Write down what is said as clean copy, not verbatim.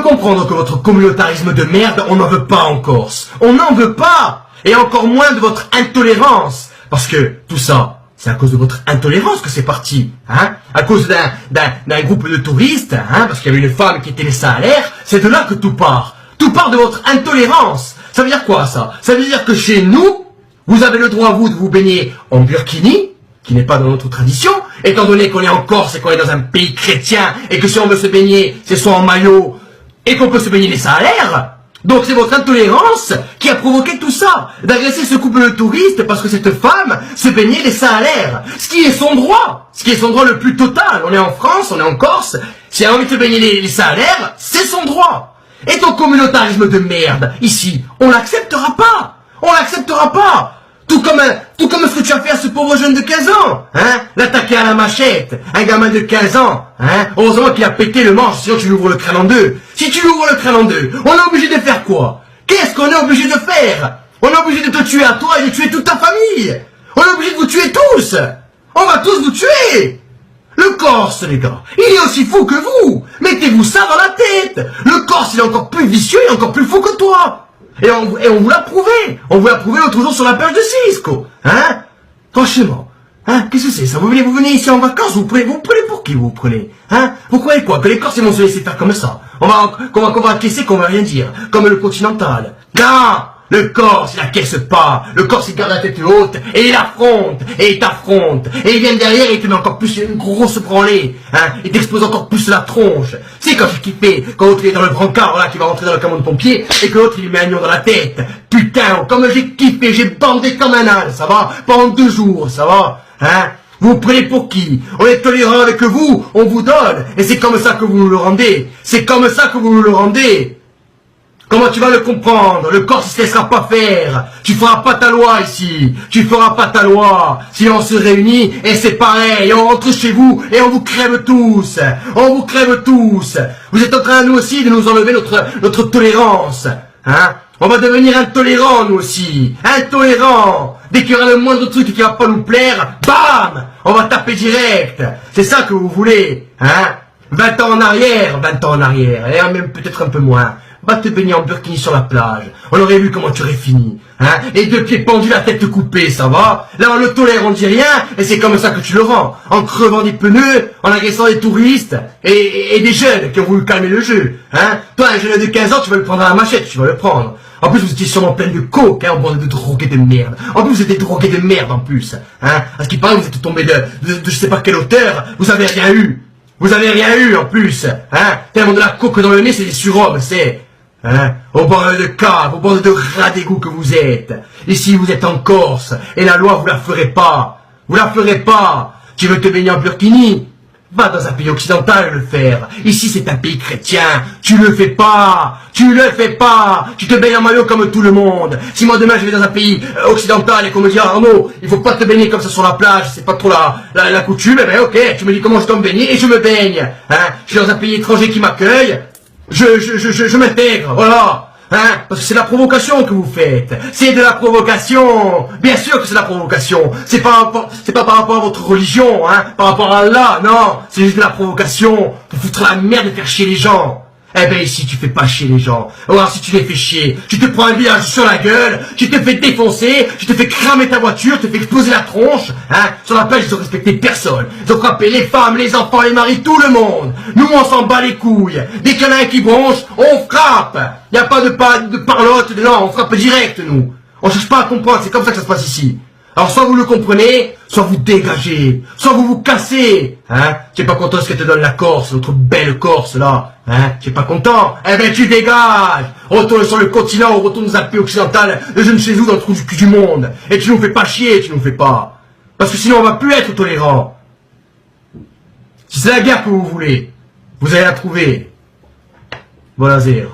comprendre que votre communautarisme de merde, on n'en veut pas en Corse. On n'en veut pas. Et encore moins de votre intolérance. Parce que tout ça, c'est à cause de votre intolérance que c'est parti. Hein, à cause d'un groupe de touristes, hein, parce qu'il y avait une femme qui était laissée à l'air. C'est de là que tout part. Tout part de votre intolérance. Ça veut dire quoi, ça? Ça veut dire que chez nous, vous avez le droit, vous, de vous baigner en burkini, qui n'est pas dans notre tradition, étant donné qu'on est en Corse et qu'on est dans un pays chrétien, et que si on veut se baigner, c'est soit en maillot, et qu'on peut se baigner les seins à l'air. Donc c'est votre intolérance qui a provoqué tout ça, d'agresser ce couple de touristes parce que cette femme se baignait les seins à l'air. Ce qui est son droit, ce qui est son droit le plus total. On est en France, on est en Corse, si elle a envie de se baigner les seins à l'air, c'est son droit. Et ton communautarisme de merde, ici, on l'acceptera pas. On l'acceptera pas. Tout comme ce que tu as fait à ce pauvre jeune de 15 ans, hein, l'attaquer à la machette, un gamin de 15 ans, hein, heureusement qu'il a pété le manche, sinon tu lui ouvres le crâne en deux. Si tu lui ouvres le crâne en deux, on est obligé de faire quoi? Qu'est-ce qu'on est obligé de faire? On est obligé de te tuer à toi et de tuer toute ta famille. On est obligé de vous tuer tous. On va tous vous tuer. Le Corse, les gars, il est aussi fou que vous. Mettez-vous ça dans la tête. Le Corse, il est encore plus vicieux et encore plus fou que toi. Et on vous l'a prouvé. On vous l'a prouvé l'autre jour sur la plage de Cisco. Hein? Franchement. Hein? Qu'est-ce que c'est ça? Vous venez ici en vacances, vous prenez pour qui vous prenez? Hein? Vous croyez quoi? Que les Corses ils vont se laisser faire comme ça? Qu'on va acquiescer, qu'on va rien dire. Comme le continental. Non! Le Corse, il acquiesce pas. Le Corse, il garde la tête haute. Et il affronte. Et il t'affronte. Et il vient derrière et il te met encore plus une grosse branlée. Hein? Il t'expose encore plus la tronche. C'est quand j'ai kiffé. Quand l'autre il est dans le brancard, là, qui va rentrer dans le camion de pompier. Et que l'autre il lui met un lion dans la tête. Putain, comme j'ai kiffé. J'ai bandé comme un âne, ça va? Pendant 2 jours, ça va? Hein? Vous vous prenez pour qui? On est tolérant avec vous. On vous donne. Et c'est comme ça que vous nous le rendez. C'est comme ça que vous nous le rendez. Comment tu vas le comprendre? Le Corse, il se laissera pas faire. Tu feras pas ta loi ici. Tu feras pas ta loi. Si on se réunit, et c'est pareil. On rentre chez vous, et on vous crève tous. On vous crève tous. Vous êtes en train, nous aussi, de nous enlever notre tolérance. Hein? On va devenir intolérants, nous aussi. Intolérants. Dès qu'il y aura le moindre truc qui va pas nous plaire, bam! On va taper direct. C'est ça que vous voulez. Hein? 20 ans en arrière, et même peut-être un peu moins. Va te baigner en burkini sur la plage. On aurait vu comment tu aurais fini. Hein? Les 2 pieds pendus, la tête coupée, ça va? Là, on le tolère, on dit rien, et c'est comme ça que tu le rends. En crevant des pneus, en agressant des touristes, et des jeunes qui ont voulu calmer le jeu. Hein? Toi, un jeune de 15 ans, tu vas le prendre à la machette, tu vas le prendre. En plus, vous étiez sûrement plein de coke, hein, en bande de drogués de merde. En plus, vous étiez drogués de merde, en plus. Hein? À ce qui paraît, vous êtes tombé de je sais pas quelle hauteur, vous avez rien eu. Vous avez rien eu, en plus. Hein? Tellement de la coke dans le nez, c'est des surhommes, c'est... Hein? Au bord de cave, au bord de rats d'égout que vous êtes. Ici, vous êtes en Corse, et la loi, vous la ferez pas. Vous la ferez pas. Tu veux te baigner en burkini? Va dans un pays occidental le faire. Ici, c'est un pays chrétien. Tu le fais pas. Tu le fais pas. Tu te baignes en maillot comme tout le monde. Si moi, demain, je vais dans un pays occidental et qu'on me dit, Arnaud, il faut pas te baigner comme ça sur la plage, c'est pas trop la coutume, eh ben, ok, tu me dis comment je dois me baigner et je me baigne. Hein? Je suis dans un pays étranger qui m'accueille. Je m'intègre, voilà. Hein? Parce que c'est la provocation que vous faites. C'est de la provocation. Bien sûr que c'est de la provocation. C'est pas par rapport à votre religion, hein. Par rapport à Allah, non. C'est juste de la provocation. Pour foutre la merde et faire chier les gens. Eh ben ici, tu fais pas chier les gens. Alors si tu les fais chier, tu te prends un village sur la gueule, tu te fais défoncer, tu te fais cramer ta voiture, tu te fais exploser la tronche, hein. Sur la plage, ils ont respecté personne. Ils ont frappé les femmes, les enfants, les maris, tout le monde. Nous, on s'en bat les couilles. Dès qu'il y en a un qui bronche, on frappe. Il n'y a pas de parlotte, non, on frappe direct, nous. On cherche pas à comprendre, c'est comme ça que ça se passe ici. Alors soit vous le comprenez, soit vous dégagez, soit vous vous cassez, hein. Tu es pas content de ce que te donne la Corse, notre belle Corse là, hein. Tu es pas content? Eh ben tu dégages. Retourne sur le continent, on retourne dans un pays occidental, de je ne sais où dans le trou du cul du monde. Et tu nous fais pas chier, tu nous fais pas. Parce que sinon on va plus être tolérant. Si c'est la guerre que vous voulez, vous allez la trouver. Voilà, zéro.